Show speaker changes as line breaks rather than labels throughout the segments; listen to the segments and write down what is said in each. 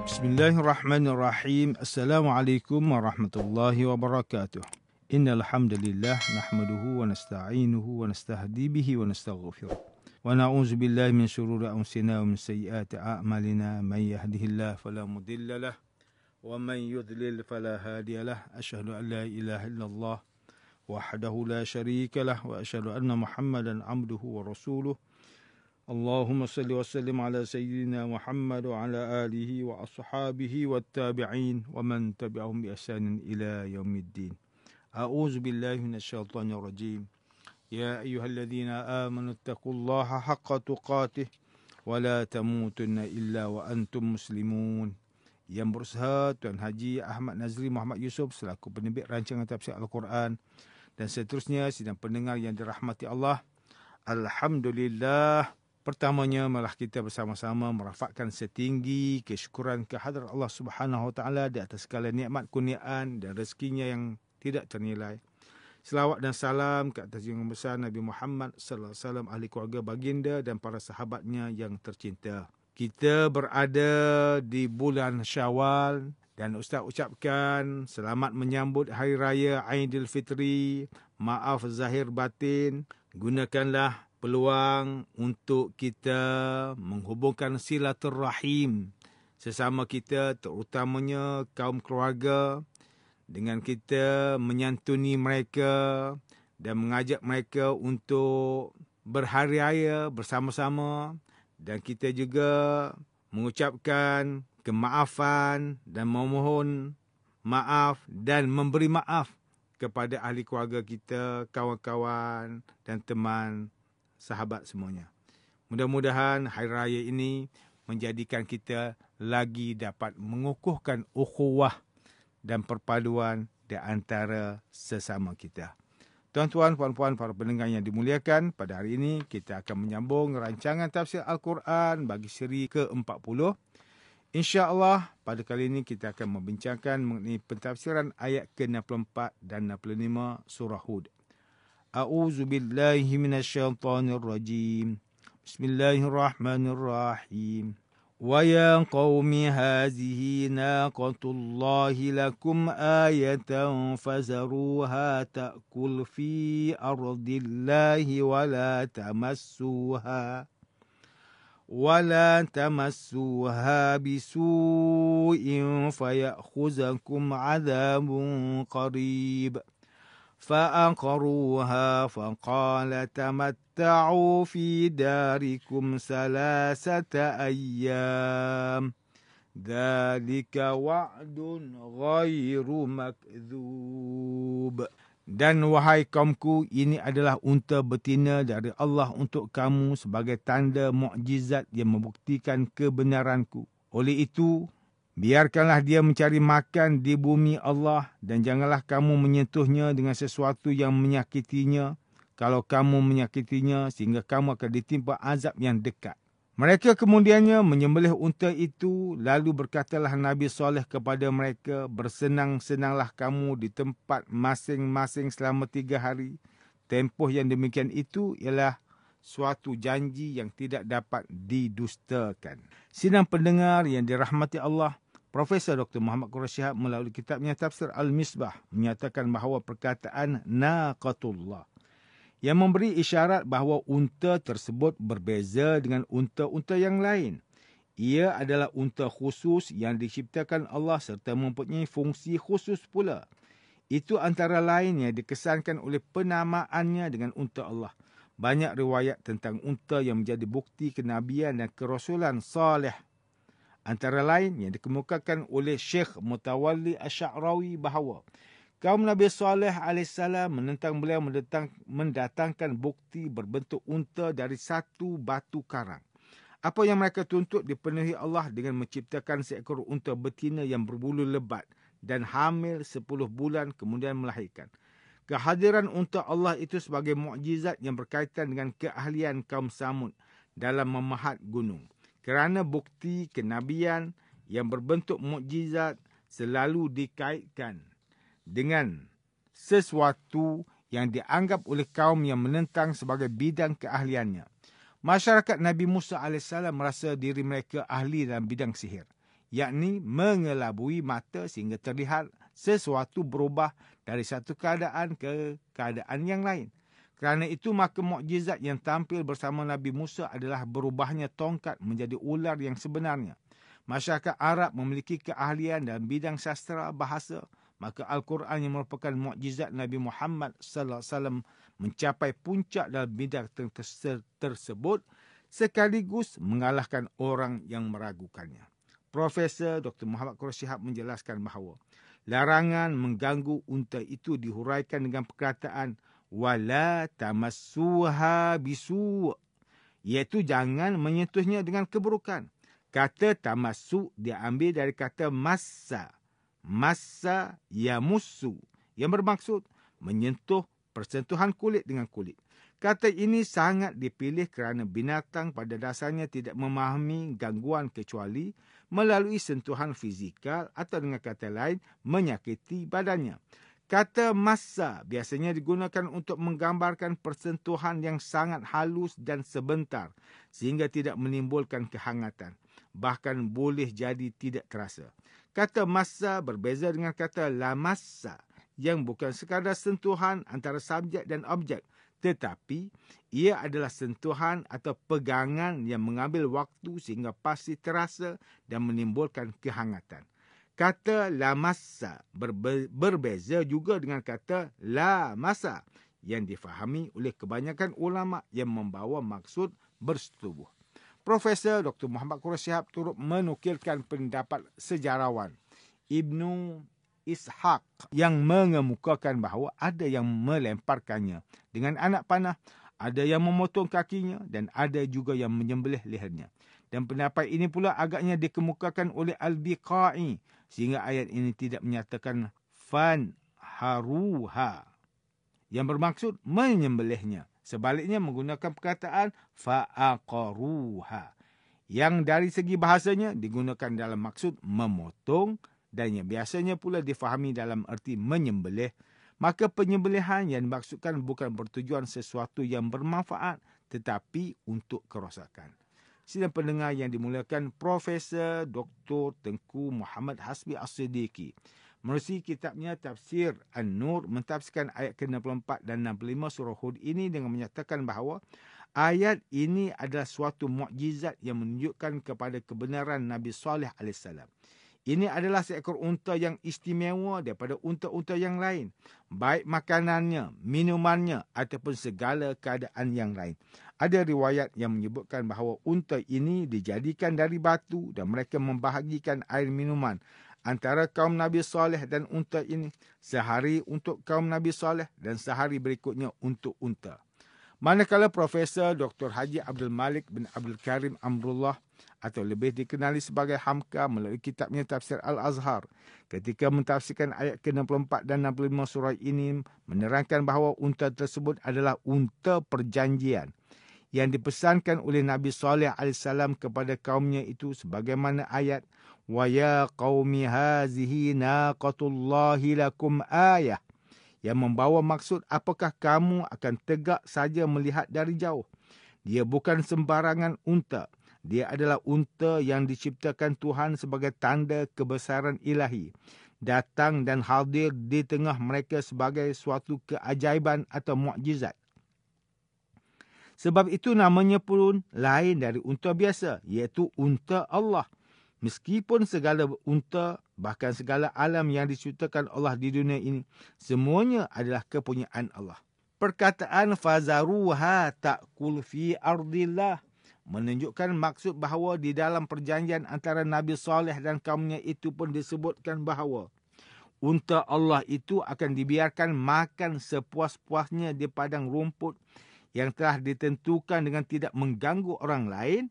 Bismillahirrahmanirrahim. Assalamualaikum warahmatullahi wabarakatuh. Innal hamdalillah nahmaduhu wa nasta'inuhu wa nastahdi bihi wa nastaghfiruh. Wa na'udzu billahi min shururi anfusina wa min sayyiati a'malina. Man yahdihillahu fala mudilla lahu wa man yudlil fala hadiya lahu. Asyhadu an la ilaha illallah wahdahu la syarika lahu wa asyhadu anna Muhammadan 'abduhu wa rasuluh. Allahumma salli wa sallim ala sayyidina Muhammad wa ala alihi wa ashabihi wa tabi'in wa man tabi'ahum bi ihsanin ila yaumiddin. A'udzu billahi minasyaitonir rajim. Ya ayyuhalladzina amanu taqullaha haqqa tuqatih wa la tamutunna illa wa antum muslimun. Yang berusaha Tuan Haji Ahmad Nazri Muhammad Yusof selaku penerbit rancangan tafsir Al-Quran dan seterusnya sidang pendengar yang dirahmati Allah. Alhamdulillah. Pertamanya malah kita bersama-sama merafakkan setinggi kesyukuran kehadrat Allah Subhanahu Wa Taala di atas segala nikmat kurniaan dan rezekinya yang tidak ternilai. Selawat dan salam ke atas junjungan besar Nabi Muhammad sallallahu alaihi wasallam, ahli keluarga baginda dan para sahabatnya yang tercinta. Kita berada di bulan Syawal dan Ustaz ucapkan selamat menyambut Hari Raya Aidilfitri. Maaf zahir batin, gunakanlah peluang untuk kita menghubungkan silaturrahim sesama kita, terutamanya kaum keluarga, dengan kita menyantuni mereka dan mengajak mereka untuk berhari raya bersama-sama, dan kita juga mengucapkan kemaafan dan memohon maaf dan memberi maaf kepada ahli keluarga kita, kawan-kawan dan teman sahabat semuanya. Mudah-mudahan hari raya ini menjadikan kita lagi dapat mengukuhkan ukhuwah dan perpaduan di antara sesama kita. Tuan-tuan, puan-puan, para pendengar yang dimuliakan, pada hari ini kita akan menyambung rancangan tafsir Al-Quran bagi seri ke-40. InsyaAllah pada kali ini kita akan membincangkan mengenai pentafsiran ayat ke-64 dan 65 surah Hud. A'udzu billahi minasyaitonir rajim. Bismillahirrahmanirrahim. Wa ya qaumi hazihi naqatullahi lakum ayatan fazaruha ta'kul fi ardillahi wa la tamassuha bisu'in fayakhuzakum 'adzabun qarib. فأقروها فقال تمتعوا في داركم 3 أيام ذلك وعد غير مكذوب. Dan wahai kaumku, ini adalah unta betina dari Allah untuk kamu sebagai tanda mukjizat yang membuktikan kebenaranku. Oleh itu, biarkanlah dia mencari makan di bumi Allah dan janganlah kamu menyentuhnya dengan sesuatu yang menyakitinya. Kalau kamu menyakitinya, sehingga kamu akan ditimpa azab yang dekat. Mereka kemudiannya menyembelih unta itu, lalu berkatalah Nabi Saleh kepada mereka, bersenang-senanglah kamu di tempat masing-masing selama 3 hari. Tempoh yang demikian itu ialah suatu janji yang tidak dapat didustakan. Sidang pendengar yang dirahmati Allah, Profesor Dr. Muhammad Quraish Shihab melalui kitabnya Tafsir Al-Misbah menyatakan bahawa perkataan naqatullah yang memberi isyarat bahawa unta tersebut berbeza dengan unta-unta yang lain. Ia adalah unta khusus yang diciptakan Allah serta mempunyai fungsi khusus pula. Itu antara lain yang dikesankan oleh penamaannya dengan unta Allah. Banyak riwayat tentang unta yang menjadi bukti kenabian dan kerasulan Saleh. Antara lain yang dikemukakan oleh Syekh Mutawalli Asy'arawi bahawa kaum Nabi Saleh AS menentang beliau mendatangkan bukti berbentuk unta dari satu batu karang. Apa yang mereka tuntut dipenuhi Allah dengan menciptakan seekor unta betina yang berbulu lebat dan hamil 10 bulan kemudian melahirkan. Kehadiran unta Allah itu sebagai mukjizat yang berkaitan dengan keahlian kaum Samud dalam memahat gunung. Kerana bukti kenabian yang berbentuk mukjizat selalu dikaitkan dengan sesuatu yang dianggap oleh kaum yang menentang sebagai bidang keahliannya. Masyarakat Nabi Musa AS merasa diri mereka ahli dalam bidang sihir. yakni mengelabui mata sehingga terlihat sesuatu berubah dari satu keadaan ke keadaan yang lain. Kerana itu maka mukjizat yang tampil bersama Nabi Musa adalah berubahnya tongkat menjadi ular yang sebenarnya. Masyarakat Arab memiliki keahlian dalam bidang sastra bahasa, maka Al-Quran yang merupakan mukjizat Nabi Muhammad sallallahu alaihi wasallam mencapai puncak dalam bidang tersebut sekaligus mengalahkan orang yang meragukannya. Profesor Dr. Muhammad Qureshi Shihab menjelaskan bahawa larangan mengganggu unta itu dihuraikan dengan perkataan wala tamassuha bisu', iaitu jangan menyentuhnya dengan keburukan. Kata tamassu diambil dari kata massa. Massa yamussu, yang bermaksud menyentuh, persentuhan kulit dengan kulit. Kata ini sangat dipilih kerana binatang pada dasarnya tidak memahami gangguan kecuali melalui sentuhan fizikal atau dengan kata lain menyakiti badannya. Kata massa biasanya digunakan untuk menggambarkan persentuhan yang sangat halus dan sebentar sehingga tidak menimbulkan kehangatan. Bahkan boleh jadi tidak terasa. Kata massa berbeza dengan kata lamassa yang bukan sekadar sentuhan antara subjek dan objek, tetapi ia adalah sentuhan atau pegangan yang mengambil waktu sehingga pasti terasa dan menimbulkan kehangatan. Kata lamassa berbeza juga dengan kata lamassa yang difahami oleh kebanyakan ulama yang membawa maksud bersetubuh. Profesor Dr. Muhammad Qureshi Shihab turut menukilkan pendapat sejarawan Ibnu Ishaq yang mengemukakan bahawa ada yang melemparkannya dengan anak panah, ada yang memotong kakinya dan ada juga yang menyembelih lehernya. Dan pendapat ini pula agaknya dikemukakan oleh Al-Biqai sehingga ayat ini tidak menyatakan fan haruha yang bermaksud menyembelihnya. Sebaliknya menggunakan perkataan fa'aqaruha yang dari segi bahasanya digunakan dalam maksud memotong dan yang biasanya pula difahami dalam erti menyembelih. Maka penyembelihan yang dimaksudkan bukan bertujuan sesuatu yang bermanfaat tetapi untuk kerosakan. Sidang pendengar yang dimuliakan, Profesor Dr. Tengku Muhammad Hasbi As-Siddiqi menerusi kitabnya Tafsir An-Nur mentafsirkan ayat ke-64 dan 65 surah Hud ini dengan menyatakan bahawa ayat ini adalah suatu mukjizat yang menunjukkan kepada kebenaran Nabi Saleh AS. Ini adalah seekor unta yang istimewa daripada unta-unta yang lain, baik makanannya, minumannya ataupun segala keadaan yang lain. Ada riwayat yang menyebutkan bahawa unta ini dijadikan dari batu dan mereka membahagikan air minuman antara kaum Nabi Saleh dan unta ini, sehari untuk kaum Nabi Saleh dan sehari berikutnya untuk unta. Manakala Profesor Dr. Haji Abdul Malik bin Abdul Karim Amrullah atau lebih dikenali sebagai Hamka melalui kitabnya Tafsir Al-Azhar ketika mentafsirkan ayat ke-64 dan 65 surah ini menerangkan bahawa unta tersebut adalah unta perjanjian yang dipesankan oleh Nabi Saleh AS kepada kaumnya itu sebagaimana ayat wa ya qaumi hazihi naqatullahi lakum ayah yang membawa maksud apakah kamu akan tegak saja melihat dari jauh. Dia bukan sembarangan unta. Dia adalah unta yang diciptakan Tuhan sebagai tanda kebesaran ilahi. Datang dan hadir di tengah mereka sebagai suatu keajaiban atau mukjizat. Sebab itu namanya pun lain dari unta biasa, iaitu unta Allah. Meskipun segala unta, bahkan segala alam yang diciptakan Allah di dunia ini, semuanya adalah kepunyaan Allah. Perkataan fazaruha ta'kul fi ardillah menunjukkan maksud bahawa di dalam perjanjian antara Nabi Saleh dan kaumnya itu pun disebutkan bahawa unta Allah itu akan dibiarkan makan sepuas-puasnya di padang rumput yang telah ditentukan dengan tidak mengganggu orang lain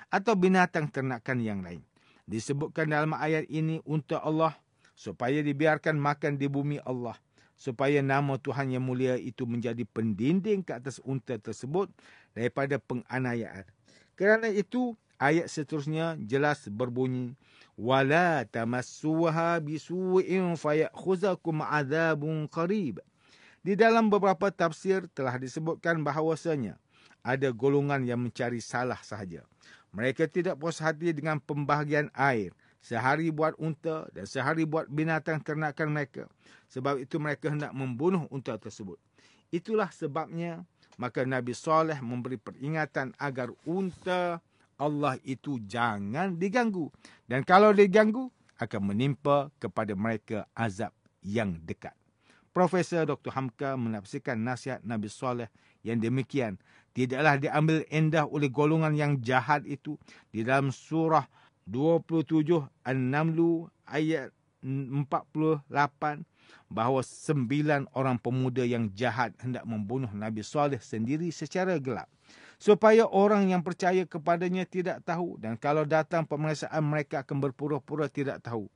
atau binatang ternakan yang lain. Disebutkan dalam ayat ini unta Allah supaya dibiarkan makan di bumi Allah, supaya nama Tuhan yang mulia itu menjadi pendinding ke atas unta tersebut daripada penganiayaan. Kerana itu ayat seterusnya jelas berbunyi wala tamassuha bisu'in fayakhuzakum adzabun qarib. Di dalam beberapa tafsir telah disebutkan bahawasanya ada golongan yang mencari salah sahaja. Mereka tidak puas hati dengan pembahagian air sehari buat unta dan sehari buat binatang ternakan mereka. Sebab itu mereka hendak membunuh unta tersebut. Itulah sebabnya maka Nabi Saleh memberi peringatan agar unta Allah itu jangan diganggu. Dan kalau diganggu, akan menimpa kepada mereka azab yang dekat. Profesor Dr. Hamka menafsirkan nasihat Nabi Saleh yang demikian tidaklah diambil endah oleh golongan yang jahat itu di dalam surah 27 An-Naml ayat 48 bahawa 9 orang pemuda yang jahat hendak membunuh Nabi Saleh sendiri secara gelap, supaya orang yang percaya kepadanya tidak tahu, dan kalau datang pemeriksaan mereka akan berpura-pura tidak tahu.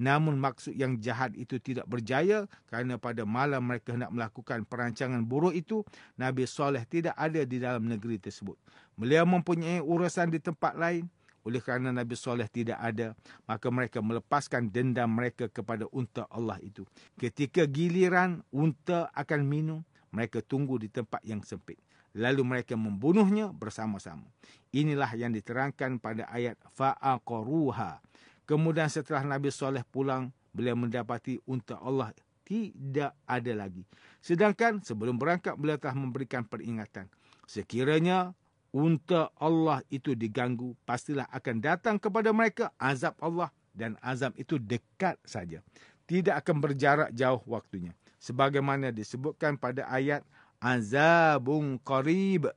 Namun maksud yang jahat itu tidak berjaya kerana pada malam mereka hendak melakukan perancangan buruk itu, Nabi Saleh tidak ada di dalam negeri tersebut. Beliau mempunyai urusan di tempat lain. Oleh kerana Nabi Saleh tidak ada, maka mereka melepaskan dendam mereka kepada unta Allah itu. Ketika giliran unta akan minum, mereka tunggu di tempat yang sempit. Lalu mereka membunuhnya bersama-sama. Inilah yang diterangkan pada ayat fa'aqaruha. Kemudian setelah Nabi Saleh pulang, beliau mendapati unta Allah tidak ada lagi. Sedangkan sebelum berangkat beliau telah memberikan peringatan. Sekiranya unta Allah itu diganggu, pastilah akan datang kepada mereka azab Allah, dan azab itu dekat saja. Tidak akan berjarak jauh waktunya. Sebagaimana disebutkan pada ayat azabun qarib.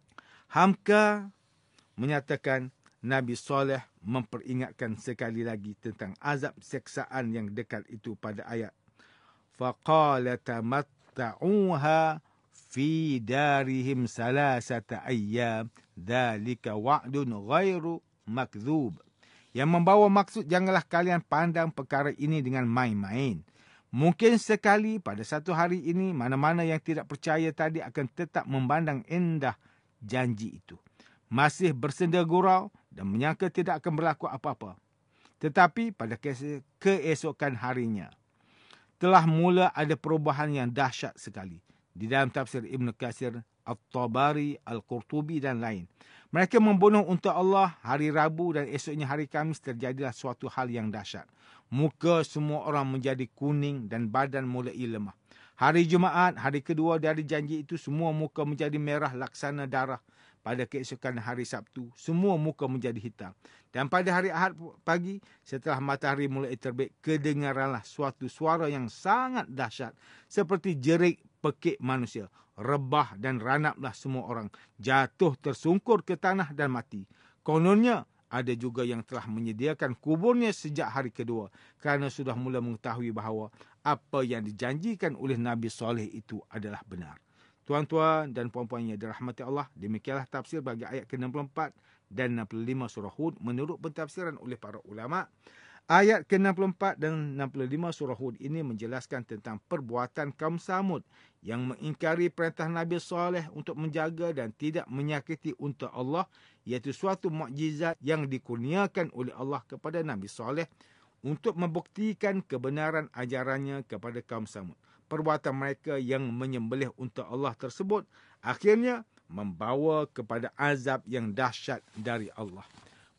Hamka menyatakan Nabi Saleh memperingatkan sekali lagi tentang azab seksaan yang dekat itu pada ayat faqala tamatta'uha fi darihim salasata ayyam dzalika wa'dun ghairu makdzub. Yang membawa maksud, janganlah kalian pandang perkara ini dengan main-main. Mungkin sekali pada satu hari ini, mana-mana yang tidak percaya tadi akan tetap memandang indah janji itu, masih bersenda gurau dan menyangka tidak akan berlaku apa-apa. Tetapi pada keesokan harinya telah mula ada perubahan yang dahsyat sekali. Di dalam tafsir Ibn Katsir, At-Tabari, Al-Qurtubi dan lain. Mereka membunuh unta Allah hari Rabu dan esoknya hari Khamis terjadilah suatu hal yang dahsyat. Muka semua orang menjadi kuning dan badan mulai lemah. Hari Jumaat, hari kedua dari janji itu, semua muka menjadi merah laksana darah. Pada keesokan hari Sabtu, semua muka menjadi hitam. Dan pada hari Ahad pagi, setelah matahari mulai terbit, kedengaranlah suatu suara yang sangat dahsyat, seperti jerit pekik manusia. Rebah dan ranaplah semua orang, jatuh tersungkur ke tanah dan mati. Kononnya, ada juga yang telah menyediakan kuburnya sejak hari kedua, kerana sudah mula mengetahui bahawa apa yang dijanjikan oleh Nabi Saleh itu adalah benar. Tuan-tuan dan puan-puan yang dirahmati Allah, demikianlah tafsir bagi ayat ke-64 dan 65 surah Hud menurut pentafsiran oleh para ulama. Ayat ke-64 dan 65 surah Hud ini menjelaskan tentang perbuatan kaum Samud yang mengingkari perintah Nabi Saleh untuk menjaga dan tidak menyakiti unta Allah, iaitu suatu mukjizat yang dikurniakan oleh Allah kepada Nabi Saleh untuk membuktikan kebenaran ajarannya kepada kaum Samud. Perbuatan mereka yang menyembelih unta Allah tersebut akhirnya membawa kepada azab yang dahsyat dari Allah.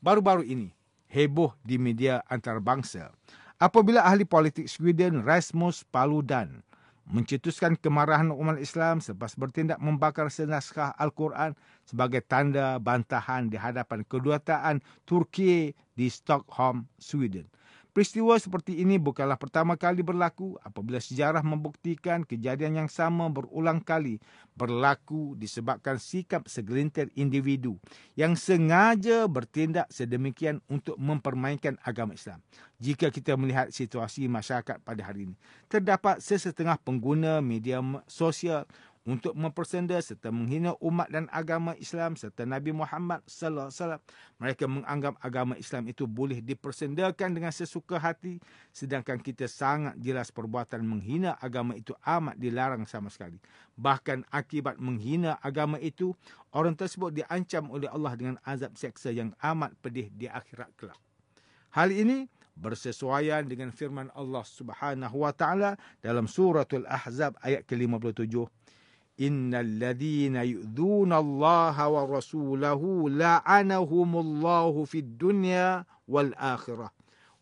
Baru-baru ini, heboh di media antarabangsa apabila ahli politik Sweden Rasmus Paludan mencetuskan kemarahan umat Islam selepas bertindak membakar senaskah Al-Quran sebagai tanda bantahan di hadapan kedutaan Turki di Stockholm, Sweden. Peristiwa seperti ini bukanlah pertama kali berlaku apabila sejarah membuktikan kejadian yang sama berulang kali berlaku disebabkan sikap segelintir individu yang sengaja bertindak sedemikian untuk mempermainkan agama Islam. Jika kita melihat situasi masyarakat pada hari ini, terdapat sesetengah pengguna media sosial untuk mempersenda serta menghina umat dan agama Islam serta Nabi Muhammad sallallahu alaihi wasallam. Mereka menganggap agama Islam itu boleh dipersendakan dengan sesuka hati, sedangkan kita sangat jelas perbuatan menghina agama itu amat dilarang sama sekali. Bahkan akibat menghina agama itu, orang tersebut diancam oleh Allah dengan azab seksa yang amat pedih di akhirat kelak. Hal ini bersesuaian dengan firman Allah Subhanahu wa taala dalam suratul Ahzab ayat ke-57. Innal ladzina yu'dzuna Allah wa rasulahu la'anahumullahu fid dunya wal akhirah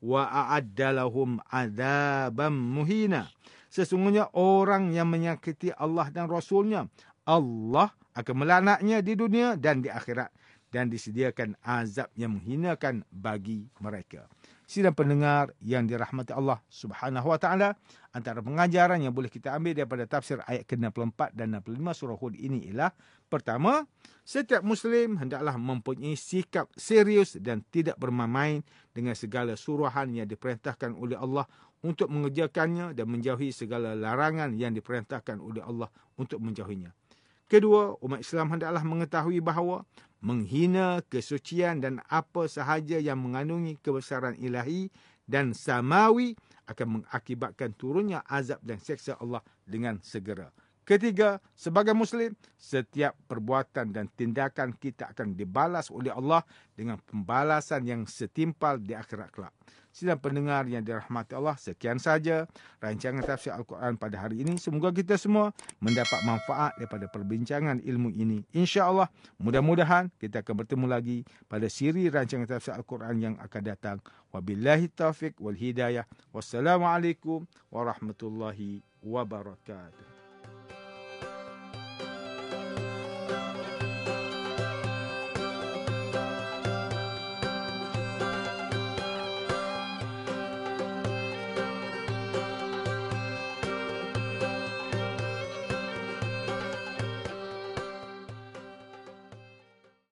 wa a'adda lahum adzaban muhina. Sesungguhnya orang yang menyakiti Allah dan Rasulnya, Allah akan melaknatnya di dunia dan di akhirat, dan disediakan azab yang menghinakan bagi mereka. Sidang pendengar yang dirahmati Allah Subhanahu wa taala, antara pengajaran yang boleh kita ambil daripada tafsir ayat ke-64 dan 65 surah Hud ini ialah: pertama, setiap Muslim hendaklah mempunyai sikap serius dan tidak bermain-main dengan segala suruhan yang diperintahkan oleh Allah untuk mengerjakannya dan menjauhi segala larangan yang diperintahkan oleh Allah untuk menjauhinya. Kedua, umat Islam hendaklah mengetahui bahawa menghina kesucian dan apa sahaja yang mengandungi kebesaran ilahi dan samawi akan mengakibatkan turunnya azab dan seksa Allah dengan segera. Ketiga, sebagai Muslim, setiap perbuatan dan tindakan kita akan dibalas oleh Allah dengan pembalasan yang setimpal di akhirat kelak. Sidang pendengar yang dirahmati Allah, sekian saja rancangan tafsir Al-Quran pada hari ini. Semoga kita semua mendapat manfaat daripada perbincangan ilmu ini. InsyaAllah, mudah-mudahan kita akan bertemu lagi pada siri rancangan tafsir Al-Quran yang akan datang. Wabillahi taufiq wal hidayah. Wassalamualaikum warahmatullahi wabarakatuh.